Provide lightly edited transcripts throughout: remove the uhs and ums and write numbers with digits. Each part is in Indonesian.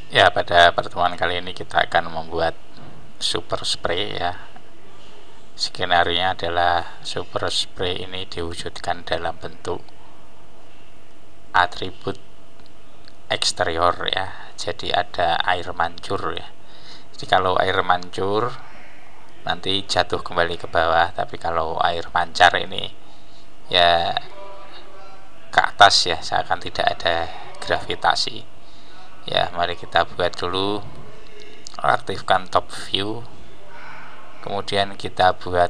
Ya, pada pertemuan kali ini kita akan membuat super spray ya. Skenario-nya adalah super spray ini diwujudkan dalam bentuk atribut eksterior ya. Jadi ada air mancur ya. Jadi kalau air mancur nanti jatuh kembali ke bawah, tapi kalau air mancar ini ya ke atas ya, seakan tidak ada gravitasi. Ya, mari kita buat dulu. Aktifkan top view, kemudian kita buat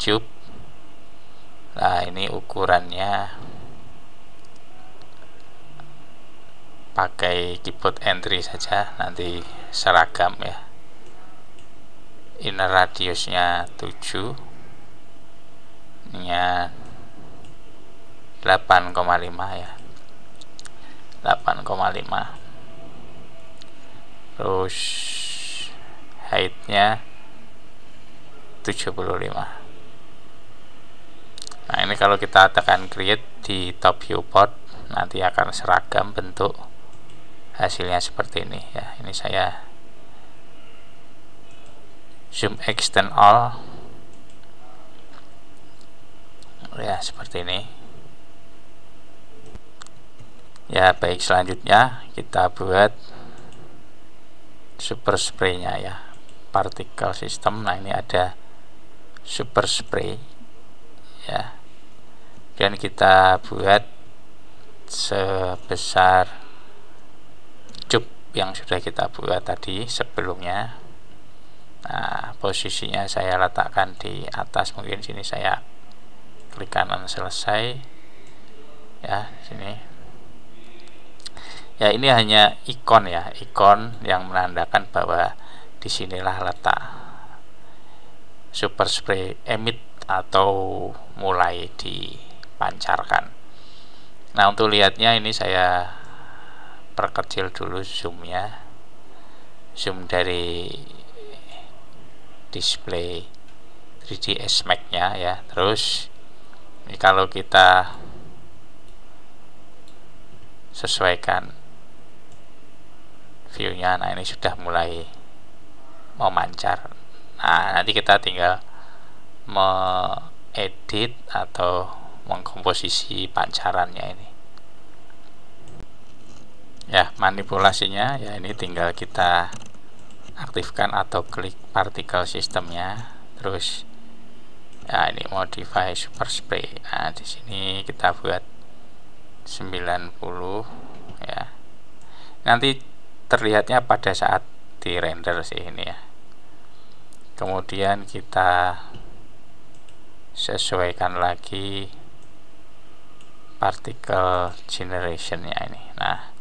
cube. Nah, ini ukurannya pakai keyboard entry saja, nanti seragam ya. Inner radiusnya 7, ininya 8,5 ya, 8,5. Terus height-nya 75. Nah, ini kalau kita tekan create di top viewport nanti akan seragam bentuk hasilnya seperti ini ya. Ini saya zoom extend all ya, seperti ini ya. Baik, selanjutnya kita buat super spray-nya ya, particle system. Nah, ini ada super spray ya, dan kita buat sebesar cube yang sudah kita buat tadi sebelumnya. Nah, posisinya saya letakkan di atas, mungkin sini saya klik kanan selesai ya, sini ya. Ini hanya ikon ya, ikon yang menandakan bahwa disinilah letak super spray emit atau mulai dipancarkan. Nah, untuk lihatnya ini saya perkecil dulu zoomnya, zoom dari display 3ds Max nya ya. Terus ini kalau kita sesuaikan view-nya, nah ini sudah mulai memancar. Nah, nanti kita tinggal mengedit atau mengkomposisi pancarannya ini ya. Manipulasinya ya, ini tinggal kita aktifkan atau klik particle systemnya, terus ya ini modify super spray. Nah, di sini kita buat 90 ya. Nanti terlihatnya pada saat di render sih ini ya. Kemudian kita sesuaikan lagi particle generationnya ini. Nah,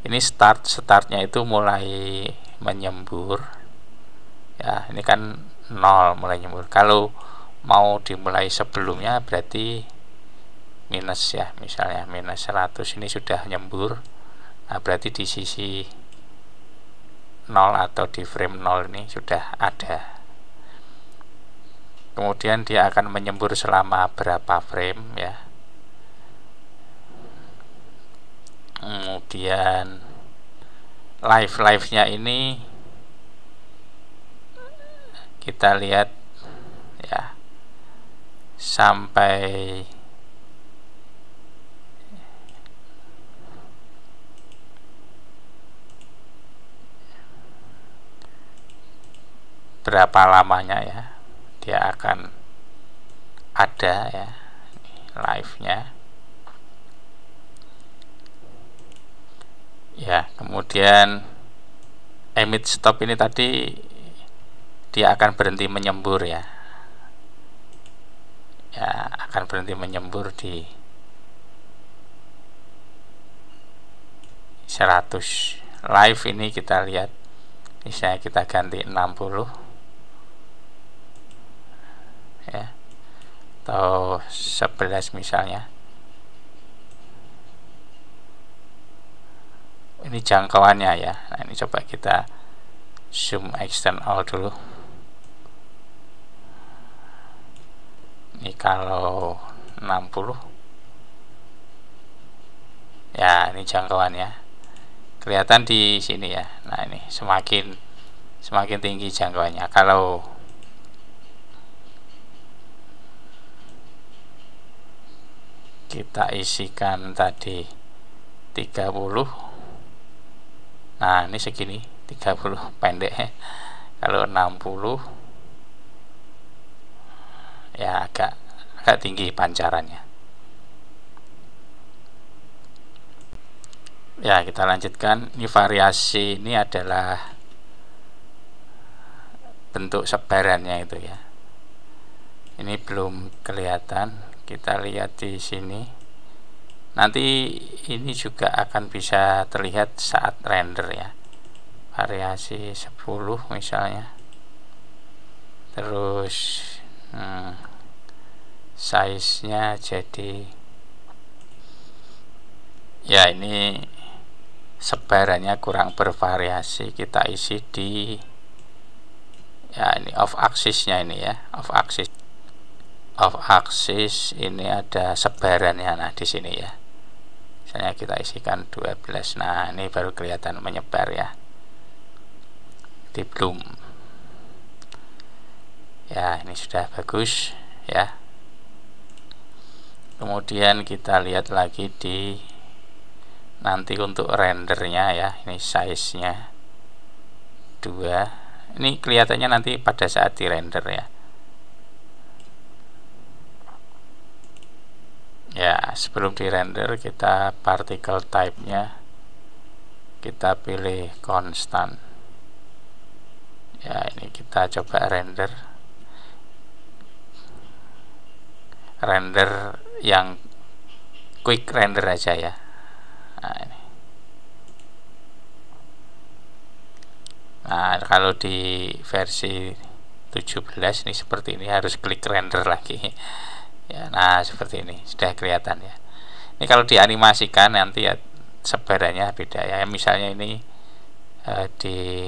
ini startnya itu mulai menyembur ya. Ini kan 0 mulai nyembur. Kalau mau dimulai sebelumnya berarti minus ya, misalnya minus 100, ini sudah nyembur. Nah, berarti di sisi 0 atau di frame 0 ini sudah ada. Kemudian dia akan menyembur selama berapa frame ya. Kemudian live-nya ini kita lihat ya, sampai berapa lamanya ya dia akan ada ya live-nya ya. Kemudian emit stop ini tadi dia akan berhenti menyembur ya, akan berhenti menyembur di 100. Live ini kita lihat, misalnya kita ganti 60 ya, atau 11 misalnya. Ini jangkauannya ya. Nah, ini coba kita zoom extend all dulu. Ini kalau 60 ya, ini jangkauannya. kelihatan di sini ya. Nah ini semakin tinggi jangkauannya. Kalau kita isikan tadi 30, nah ini segini 30 pendek ya. Kalau 60 ya agak tinggi pancarannya. Ya, kita lanjutkan. Ini variasi ini adalah bentuk sebarannya itu ya. Ini belum kelihatan, kita lihat di sini. Nanti ini juga akan bisa terlihat saat render ya. Variasi 10 misalnya. Terus size-nya jadi ya, ini sebarannya kurang bervariasi. Kita isi di ya, ini off axis-nya ini ya, off axis ini ada sebarannya. Nah di sini ya, misalnya kita isikan 12, nah ini baru kelihatan menyebar ya di bloom ya. Ini sudah bagus ya. Kemudian kita lihat lagi di nanti untuk rendernya ya, ini size nya 2. Ini kelihatannya nanti pada saat di render ya. Ya, sebelum di render kita particle type nya kita pilih konstan ya. Ini kita coba render yang quick render aja ya. Nah, ini. Nah, kalau di versi 17 ini seperti ini, harus klik render lagi ya. Nah seperti ini sudah kelihatan ya. Ini kalau dianimasikan nanti ya sebarannya beda ya. Misalnya ini di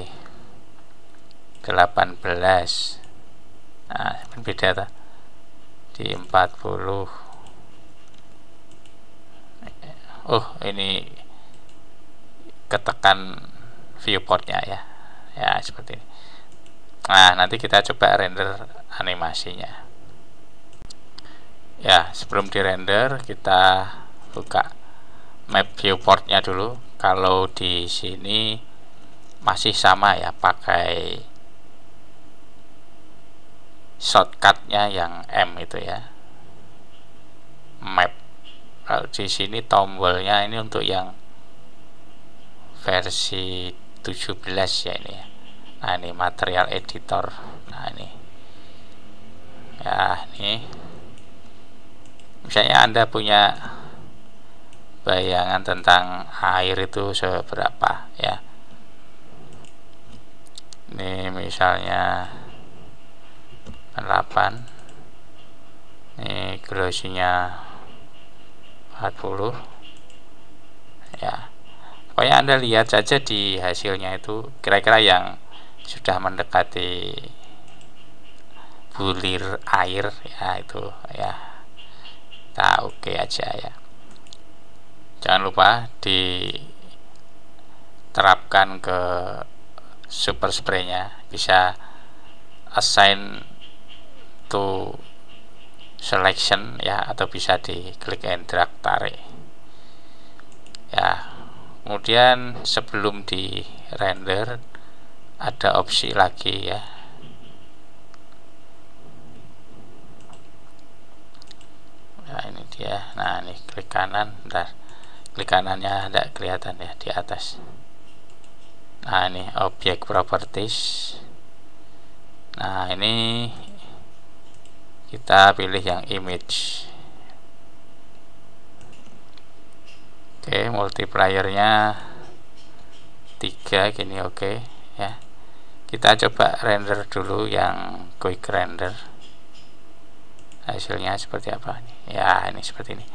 18, nah beda tuh. Di 40, oh ini ketekan viewportnya ya. Ya seperti ini. Nah nanti kita coba render animasinya ya. Sebelum di render kita buka map viewportnya dulu. Kalau di sini masih sama ya, pakai shortcutnya yang M itu ya, map. Kalau di sini tombolnya ini untuk yang versi 17 ya ini ya. Nah ini material editor. Nah ini ya, ini misalnya Anda punya bayangan tentang air itu seberapa ya. Ini misalnya 8, ini glossy-nya 40 ya. Pokoknya Anda lihat saja di hasilnya itu kira-kira yang sudah mendekati bulir air ya, itu ya kita oke aja ya. Jangan lupa diterapkan ke super spray-nya, bisa assign to selection ya, atau bisa di klik and drag, tarik ya. Kemudian sebelum di render ada opsi lagi ya. Nah ini dia. Nah ini klik kanan, bentar, klik kanannya tidak kelihatan ya di atas. Nah ini object properties. Nah ini kita pilih yang image. Oke, multipliernya 3 gini, oke ya. Kita coba render dulu yang quick render. Hasilnya seperti apa nih? Ya ini seperti ini.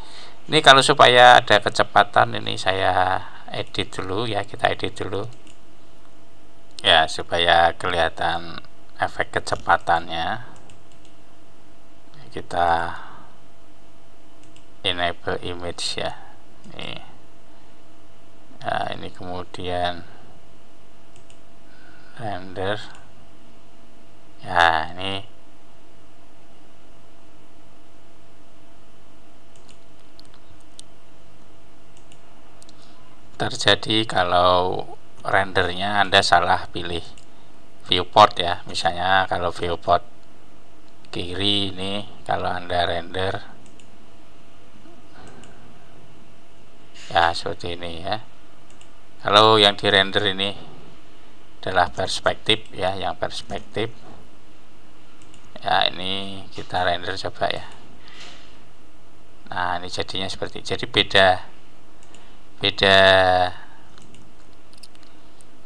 Ini kalau supaya ada kecepatan, ini saya edit dulu ya, kita edit dulu ya supaya kelihatan efek kecepatannya. Kita enable image ya. Nih. Nah, ini kemudian render. Ya, ini terjadi kalau rendernya Anda salah pilih viewport ya. Misalnya kalau viewport kiri ini, kalau Anda render ya seperti ini ya. Kalau yang di render ini adalah perspektif ya, yang perspektif ya, ini kita render coba ya. Nah, ini jadinya seperti, jadi beda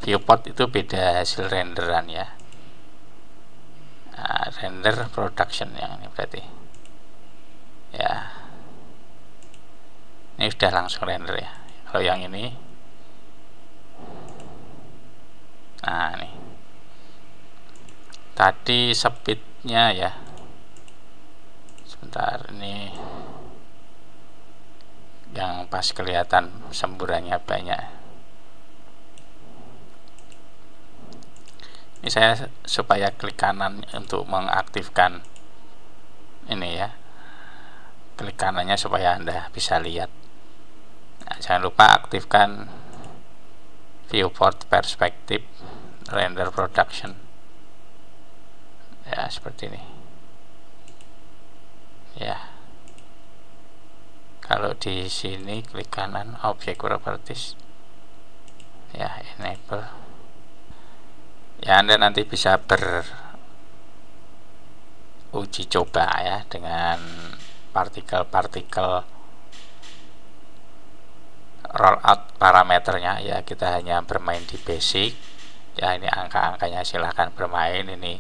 viewport itu beda hasil renderan ya. Nah, render production yang ini berarti ya, ini sudah langsung render ya. Kalau yang ini, nah ini tadi speednya ya, sebentar, ini yang pas kelihatan semburannya banyak. Ini saya supaya klik kanan untuk mengaktifkan ini ya, klik kanannya supaya Anda bisa lihat. Nah, jangan lupa aktifkan viewport perspektif render production ya, seperti ini ya. Kalau di sini klik kanan object properties ya, enable ya. Anda nanti bisa beruji coba ya dengan partikel-partikel rollout parameternya ya. Kita hanya bermain di basic ya, ini angka-angkanya silahkan bermain. Ini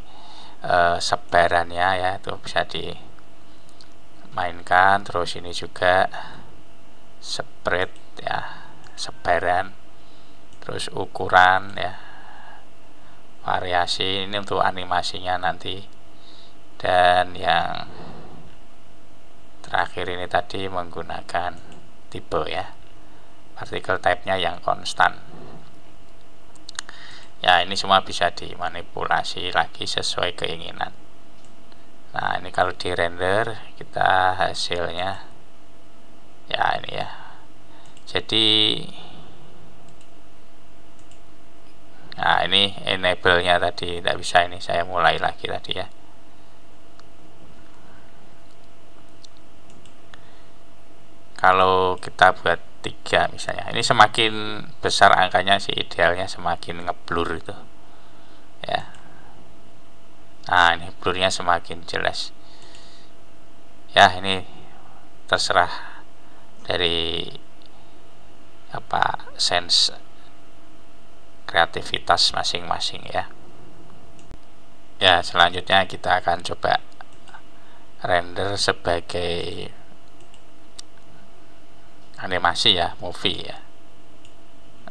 sebarannya ya, itu bisa dimainkan. Terus ini juga spread ya, sebaran. Terus ukuran ya, variasi, ini untuk animasinya nanti. Dan yang terakhir ini tadi menggunakan tipe ya, partikel type-nya yang konstan ya. Ini semua bisa dimanipulasi lagi sesuai keinginan. Nah, ini kalau di render kita hasilnya ya, ini ya. Jadi nah, ini enable nya tadi tidak bisa, ini saya mulai lagi tadi ya. Kalau kita buat 3 misalnya, ini semakin besar angkanya sih idealnya, semakin ngeblur itu ya. Nah, ini blurnya semakin jelas ya. Ini terserah dari apa, sense kreativitas masing-masing ya. Ya, selanjutnya kita akan coba render sebagai animasi ya, movie ya.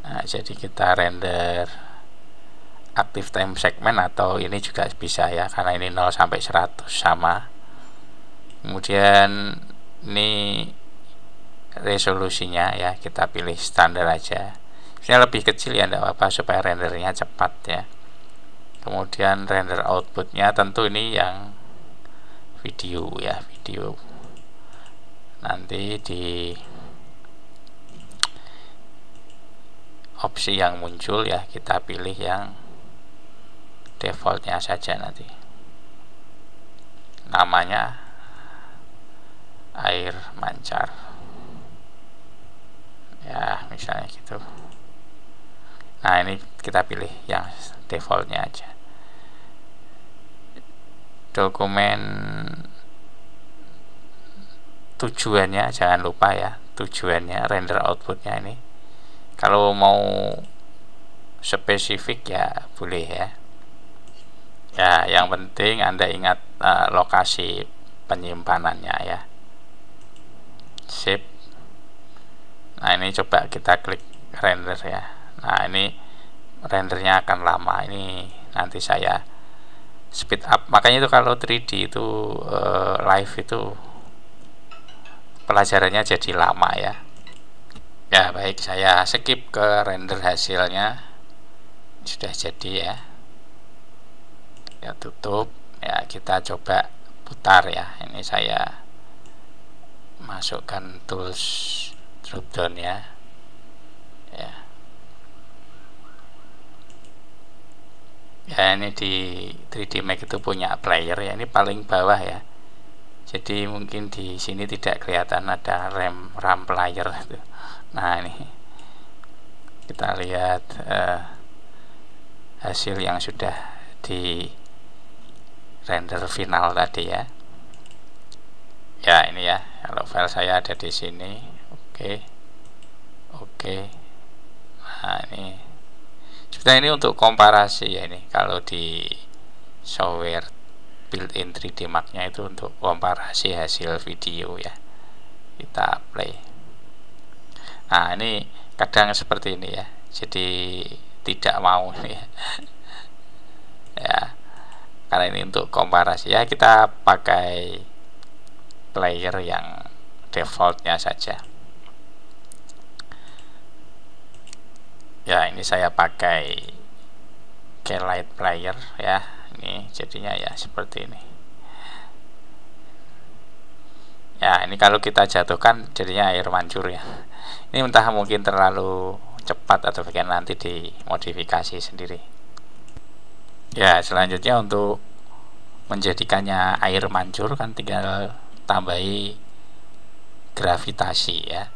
Nah, jadi kita render active time segment, atau ini juga bisa ya, karena ini 0 sampai 100 sama. Kemudian ini resolusinya ya, kita pilih standar aja. Ini lebih kecil ya, tidak apa-apa supaya rendernya cepat ya. Kemudian render outputnya tentu ini yang video ya, video. Nanti di opsi yang muncul ya, kita pilih yang defaultnya saja, nanti namanya air mancar ya, misalnya gitu. Nah, ini kita pilih yang defaultnya aja. Dokumen tujuannya jangan lupa ya, tujuannya render outputnya ini. Kalau mau spesifik ya boleh ya. Ya, yang penting Anda ingat lokasi penyimpanannya ya. Sip. Nah, ini coba kita klik render ya. Nah, ini rendernya akan lama. Ini nanti saya speed up. Makanya itu kalau 3D itu live itu pelajarannya jadi lama ya. Ya baik, saya skip ke render hasilnya. Sudah jadi ya. Ya tutup. Ya kita coba putar ya. Ini saya masukkan tools dropdown ya. Ya. Ya ini di 3D Max itu punya player ya. Ini paling bawah ya. Jadi mungkin di sini tidak kelihatan ada RAM player itu. Nah ini kita lihat hasil yang sudah di render final tadi ya. Ya ini ya, kalau file saya ada di sini. Oke. Nah ini sebenarnya ini untuk komparasi ya, ini kalau di software built-in 3D Max nya itu untuk komparasi hasil video ya. Kita play. Nah ini kadang seperti ini ya, jadi tidak mau ya. Ya karena ini untuk komparasi ya, kita pakai player yang defaultnya saja ya. Ini saya pakai Keylight player ya. Ini jadinya ya seperti ini ya. Ini kalau kita jatuhkan jadinya air mancur ya. Ini entah mungkin terlalu cepat atau bagian nanti dimodifikasi sendiri ya. Selanjutnya untuk menjadikannya air mancur kan tinggal tambahi gravitasi ya.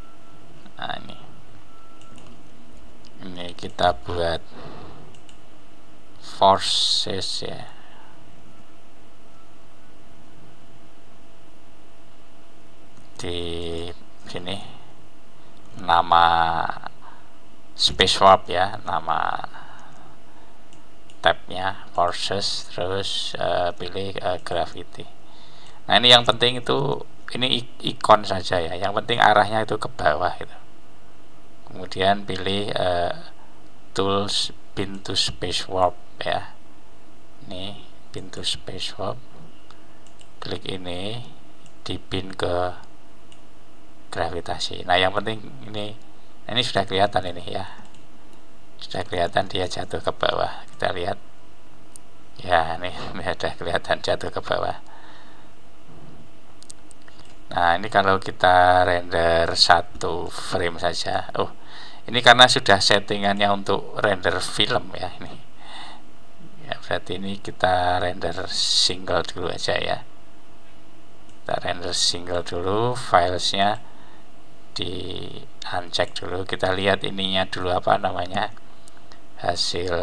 Nah ini kita buat forces ya. Di sini nama space warp ya, nama tabnya forces, terus pilih gravity. Nah ini yang penting itu ini ikon saja ya, yang penting arahnya itu ke bawah itu. Kemudian pilih tools pintu space warp ya. Ini pintu space warp, klik ini, dipin ke gravitasi. Nah yang penting ini sudah kelihatan ini ya, sudah kelihatan dia jatuh ke bawah. Kita lihat ya, ini sudah kelihatan jatuh ke bawah. Nah ini kalau kita render satu frame saja. Oh ini karena sudah settingannya untuk render film ya ini ya, berarti ini kita render single dulu aja ya. Kita render single dulu, filesnya di uncheck dulu. Kita lihat ininya dulu, apa namanya, hasil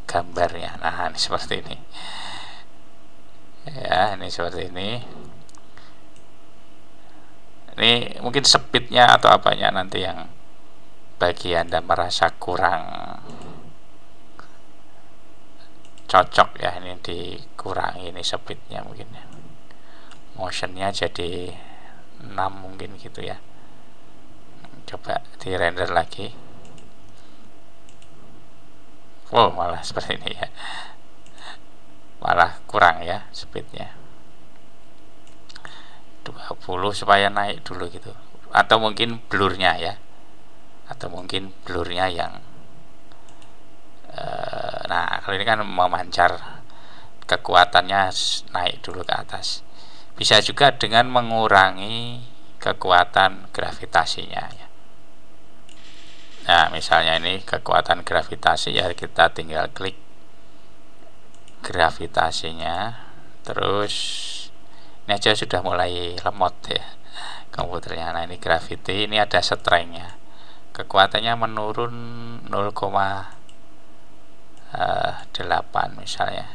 gambarnya. Nah ini seperti ini ya, ini seperti ini. Ini mungkin speednya atau apanya nanti yang bagi Anda merasa kurang cocok ya, ini dikurangi ini speednya mungkin ya. Motionnya jadi 6 mungkin gitu ya. Coba di render lagi. Wow malah seperti ini ya, malah kurang ya speednya. 20 supaya naik dulu gitu, atau mungkin blurnya ya, atau mungkin blurnya yang nah kalau ini kan memancar, kekuatannya naik dulu ke atas. Bisa juga dengan mengurangi kekuatan gravitasinya ya. Nah misalnya ini kekuatan gravitasi ya, kita tinggal klik gravitasinya, terus ini aja sudah mulai lemot ya komputernya. Nah ini gravity, ini ada strength-nya, kekuatannya menurun 0,8 misalnya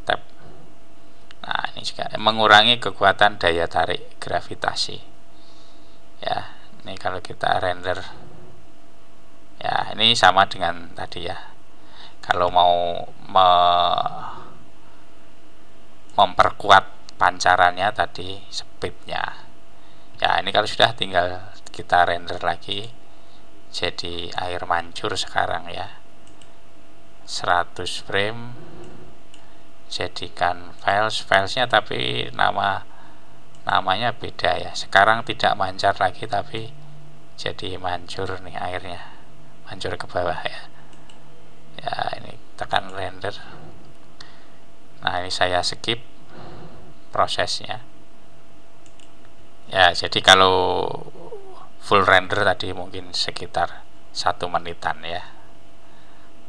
tab. Nah ini juga mengurangi kekuatan daya tarik gravitasi ya. Ini kalau kita render ya, ini sama dengan tadi ya. Kalau mau memperkuat pancarannya tadi, speednya ya, ini kalau sudah tinggal kita render lagi jadi air mancur sekarang ya. 100 frame, jadikan filesnya, tapi namanya beda ya. Sekarang tidak mancar lagi tapi jadi mancur nih airnya, mancur ke bawah ya. Ya, ini tekan render. Nah, ini saya skip prosesnya. Ya, jadi kalau full render tadi mungkin sekitar 1 menitan ya.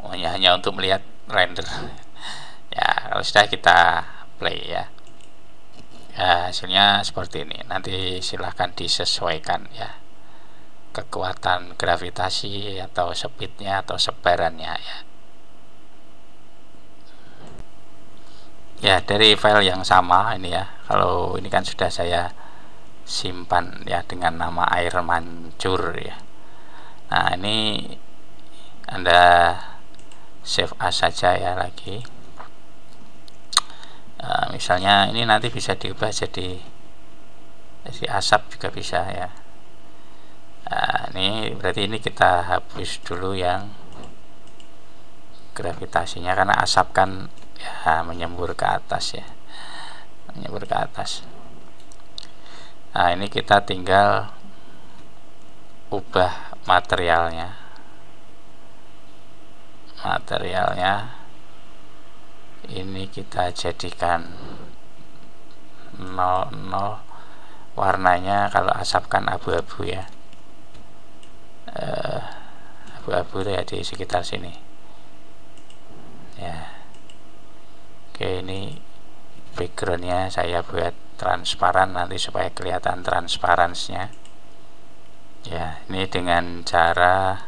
Hanya untuk melihat render. Ya, kalau sudah kita play ya. Ya, hasilnya seperti ini. Nanti silahkan disesuaikan ya, kekuatan gravitasi atau speednya atau sebarannya ya. Ya, dari file yang sama ini ya. Kalau ini kan sudah saya simpan ya dengan nama air mancur ya. Nah, ini Anda save as saja ya lagi. Misalnya ini nanti bisa diubah jadi asap juga bisa ya. Ini berarti ini kita hapus dulu yang gravitasinya, karena asap kan ya menyembur ke atas ya, menyembur ke atas. Nah, ini kita tinggal ubah materialnya. Ini kita jadikan 00, warnanya kalau asap kan abu-abu ya, abu-abu ya di sekitar sini ya. Oke, ini backgroundnya saya buat transparan nanti supaya kelihatan transparansinya ya. Ini dengan cara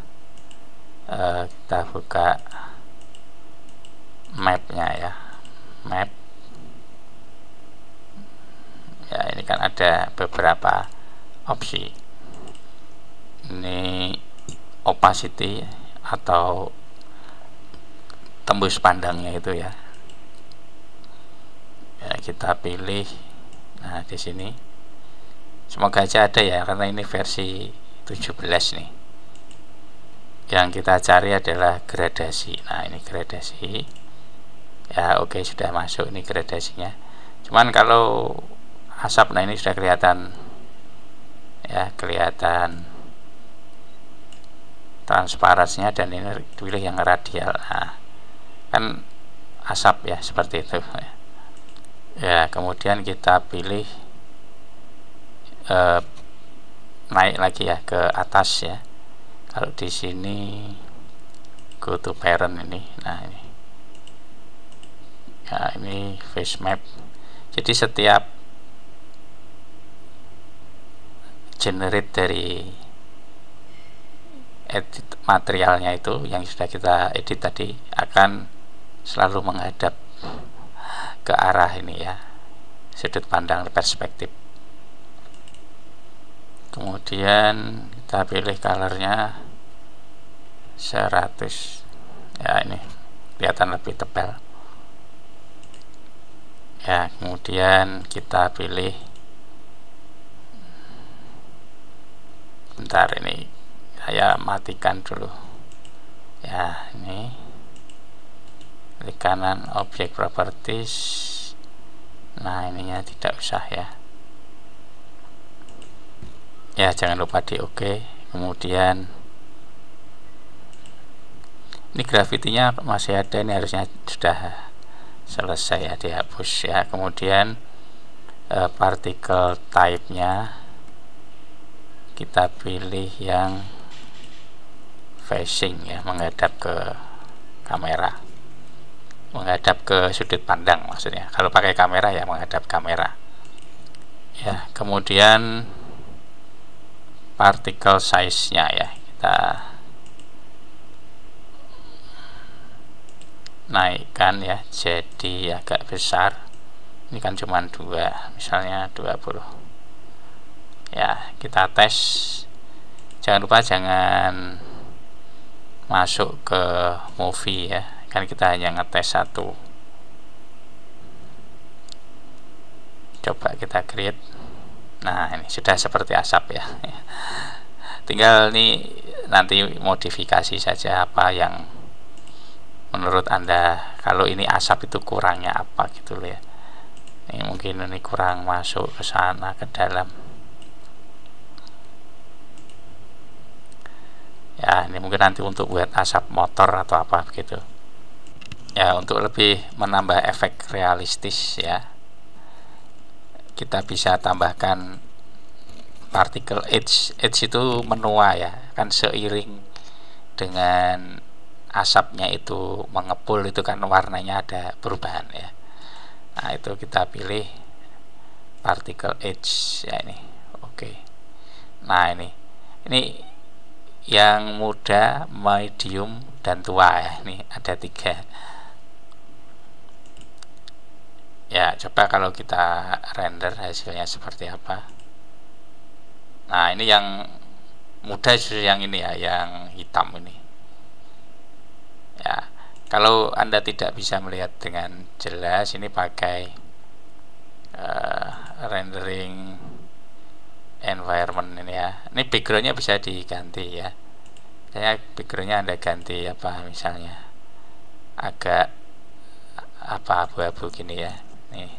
kita buka mapnya ya, map ya. Ini kan ada beberapa opsi. Ini opacity atau tembus pandangnya itu ya. Ya, kita pilih. Nah, di sini semoga aja ada ya, karena ini versi 17 nih. Yang kita cari adalah gradasi. Nah, ini gradasi ya. Oke, sudah masuk ini gradasinya. Cuman kalau asap, nah ini sudah kelihatan ya, kelihatan transparansinya, dan ini pilih yang radial. Nah, kan asap ya, seperti itu ya. Kemudian kita pilih naik lagi ya ke atas ya. Kalau di sini go to parent ini. Nah, ini ya, ini face map. Jadi setiap generate dari edit materialnya itu yang sudah kita edit tadi akan selalu menghadap ke arah ini ya, sudut pandang perspektif. Kemudian kita pilih colornya 100 ya, ini kelihatan lebih tebal ya. Kemudian kita pilih, bentar ini saya matikan dulu ya. Ini klik kanan object properties. Nah, ininya tidak usah ya. Ya, jangan lupa di OK. Kemudian ini gravitinya masih ada, ini harusnya sudah selesai ya, dihapus ya. Kemudian particle type nya kita pilih yang facing ya, menghadap ke kamera, menghadap ke sudut pandang maksudnya. Kalau pakai kamera ya menghadap kamera ya. Kemudian particle size nya ya, kita naikkan ya jadi agak besar. Ini kan cuma 2, misalnya 20 ya. Kita tes, jangan lupa jangan masuk ke movie ya, kan kita hanya ngetes 1. Coba kita create. Nah, ini sudah seperti asap ya. Tinggal nih nanti modifikasi saja apa yang menurut Anda, kalau ini asap itu kurangnya apa gitu loh ya. Ini mungkin ini kurang masuk ke sana ke dalam. Ya, ini mungkin nanti untuk buat asap motor atau apa begitu. Ya, untuk lebih menambah efek realistis ya, kita bisa tambahkan partikel edge. Edge itu menua ya, kan seiring dengan asapnya itu mengepul itu kan warnanya ada perubahan ya. Nah, itu kita pilih particle edge ya ini. Oke. Nah, ini yang muda, medium, dan tua ya. Ini ada 3. Ya, coba kalau kita render hasilnya seperti apa. Nah, ini yang muda justru yang ini ya, yang hitam ini. Ya, kalau Anda tidak bisa melihat dengan jelas, ini pakai rendering environment ini ya. Ini backgroundnya bisa diganti ya. Saya backgroundnya Anda ganti apa misalnya agak apa abu-abu gini ya. Nih.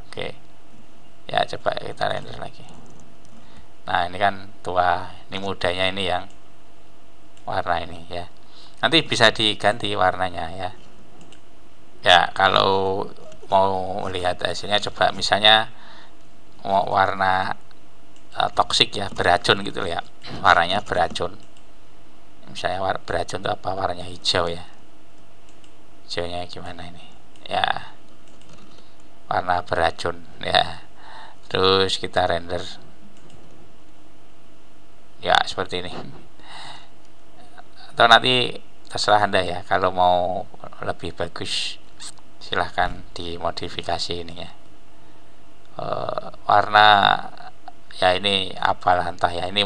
Oke. Ya, coba kita render lagi. Nah, ini kan tua, ini mudanya ini yang warna ini ya. Nanti bisa diganti warnanya ya. Ya, kalau mau melihat hasilnya coba misalnya mau warna toksik ya, beracun gitu ya. Warnanya beracun. Misalnya beracun itu apa? Warnanya hijau ya. Hijaunya gimana ini? Ya, warna beracun ya. Terus kita render ya seperti ini. Atau nanti terserah Anda ya, kalau mau lebih bagus silahkan dimodifikasi ini ya. Warna ya ini apalah entah ya, ini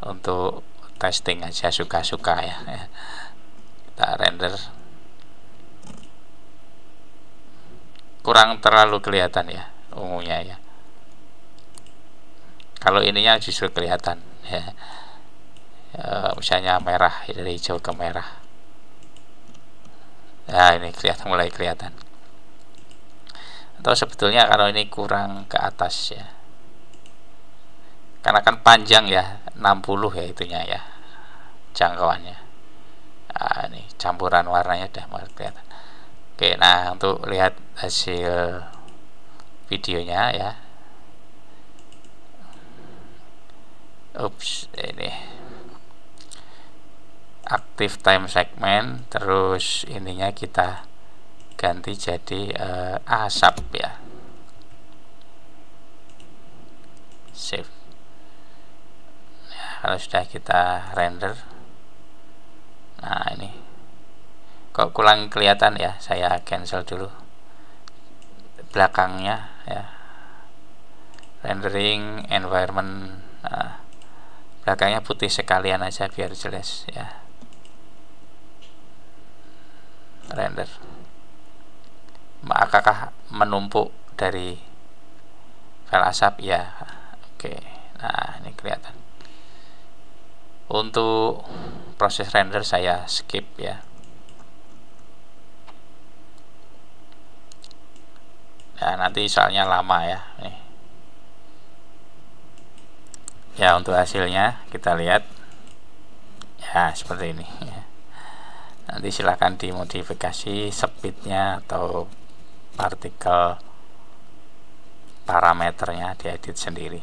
untuk testing aja, suka-suka ya. Kita render kurang terlalu kelihatan ya ungunya ya. Kalau ininya justru kelihatan ya. Misalnya merah dari hijau ke merah. Nah, ini kelihatan, mulai kelihatan. Atau sebetulnya kalau ini kurang ke atas ya. Karena kan panjang ya, 60 ya itunya ya. Jangkauannya. Nah, ini campuran warnanya udah mulai kelihatan. Oke, nah untuk lihat hasil videonya ya. Ups, ini active time segment, terus ininya kita ganti jadi asap ya. Save. Nah, kalau sudah kita render, nah ini kok kurang kelihatan ya, saya cancel dulu belakangnya ya. Rendering environment, belakangnya putih sekalian aja biar jelas ya. Render, apakah menumpuk dari file asap ya. Oke, nah ini kelihatan. Untuk proses render saya skip ya. Nah, nanti soalnya lama ya nih. Ya, untuk hasilnya kita lihat ya seperti ini ya. Nanti silahkan dimodifikasi speednya atau partikel parameternya, diedit sendiri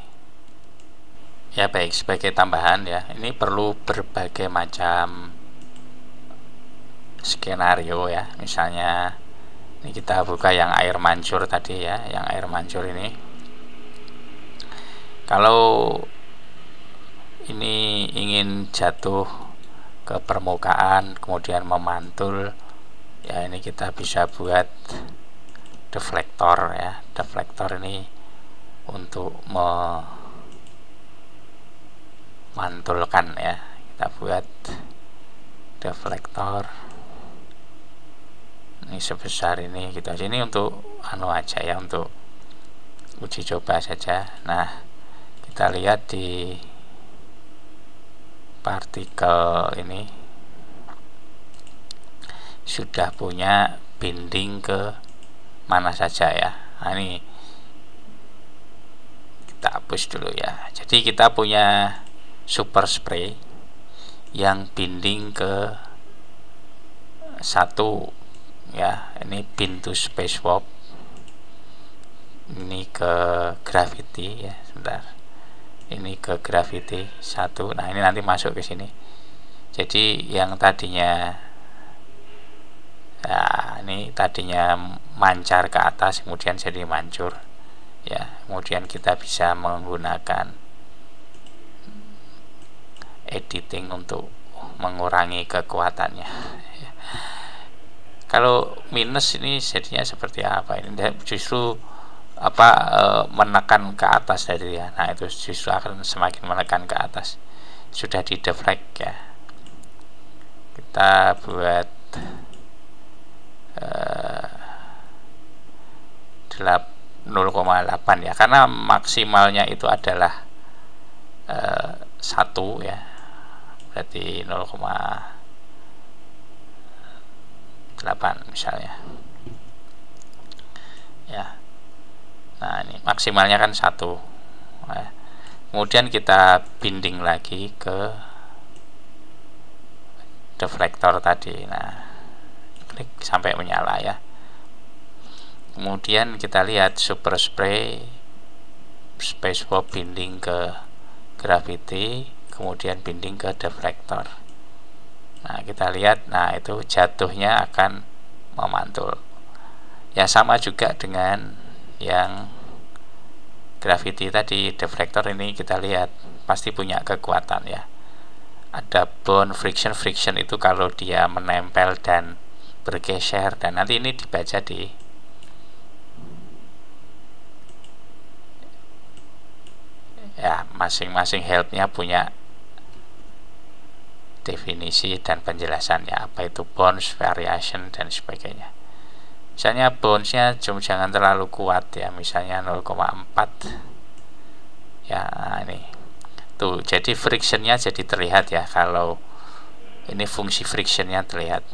ya. Baik, sebagai tambahan ya, ini perlu berbagai macam skenario ya. Misalnya ini kita buka yang air mancur tadi ya, yang air mancur ini. Kalau ini ingin jatuh ke permukaan kemudian memantul ya, ini kita bisa buat deflektor ya. Deflektor ini untuk memantulkan ya, kita buat deflektor ini sebesar ini gitu aja. Ini untuk anu aja ya, untuk uji coba saja. Nah, kita lihat di partikel ini sudah punya binding ke mana saja ya. Nah, ini kita hapus dulu ya. Jadi kita punya super spray yang binding ke satu ya, ini pintu space warp, ini ke gravity ya, sebentar, ini ke gravity satu. Nah, ini nanti masuk ke sini. Jadi yang tadinya ya, ini tadinya mancar ke atas kemudian jadi mancur ya. Kemudian kita bisa menggunakan editing untuk mengurangi kekuatannya ya. Kalau minus ini jadinya seperti apa ini? Justru menekan ke atas dari ya. Nah, itu justru akan semakin menekan ke atas. Sudah di deflect ya. Kita buat 0,8 ya, karena maksimalnya itu adalah 1 ya, berarti 0,8 misalnya ya. Nah, ini maksimalnya kan 1 ya. Kemudian kita binding lagi ke deflektor tadi. Nah, klik sampai menyala ya. Kemudian kita lihat super spray space warp binding ke gravity, kemudian binding ke deflektor. Nah, kita lihat, nah itu jatuhnya akan memantul ya, sama juga dengan yang gravity tadi. Deflektor ini kita lihat pasti punya kekuatan ya, ada bond friction. Friction itu kalau dia menempel dan bergeser, dan nanti ini dibaca di ya, masing-masing helpnya punya definisi dan penjelasannya, apa itu bonds, variation dan sebagainya. Misalnya bondsnya jangan terlalu kuat ya, misalnya 0,4 ya. Nah, ini tuh, jadi frictionnya jadi terlihat ya, kalau ini fungsi frictionnya terlihat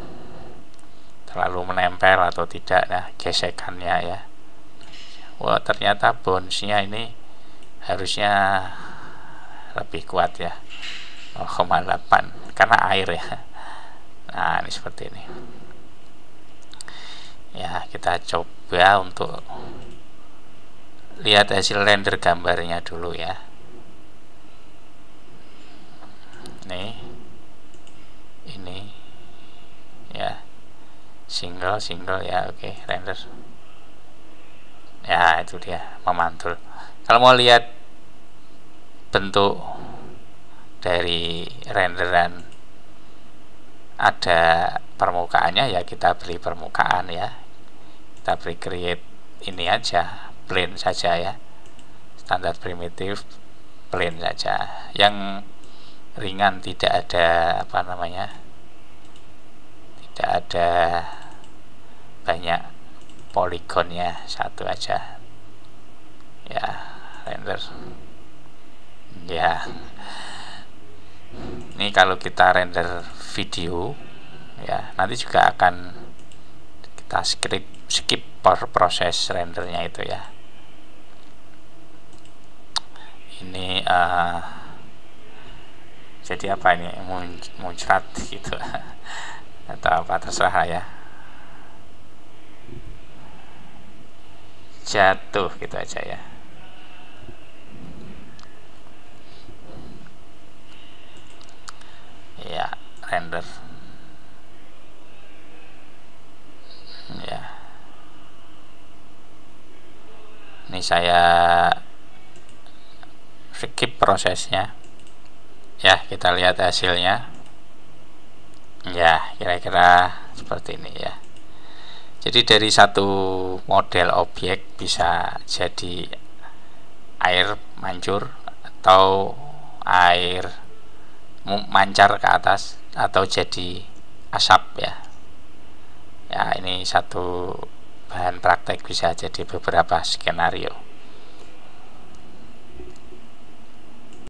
terlalu menempel atau tidak. Nah, gesekannya ya, wah ternyata bondsnya ini harusnya lebih kuat ya, 0,8 karena air ya. Nah, ini seperti ini ya. Kita coba untuk lihat hasil render gambarnya dulu ya. Ini ya, single ya. Oke, render ya, itu dia memantul. Kalau mau lihat bentuk dari renderan ada permukaannya ya, kita beri permukaan ya, kita beri create ini aja, plane saja ya, standar primitif plane saja, yang ringan, tidak ada tidak ada banyak poligonnya, satu aja ya. Render ya. Ini kalau kita render video ya, nanti juga akan kita skip proses rendernya itu ya. Ini jadi apa ini, muncrat gitu atau apa, terserah ya, jatuh gitu aja ya. Ya, render ya. Ini saya skip prosesnya ya, kita lihat hasilnya ya, kira-kira seperti ini ya. Jadi dari satu model objek bisa jadi air mancur atau air mancar ke atas atau jadi asap ya. Ya, ini satu bahan praktek, bisa jadi beberapa skenario.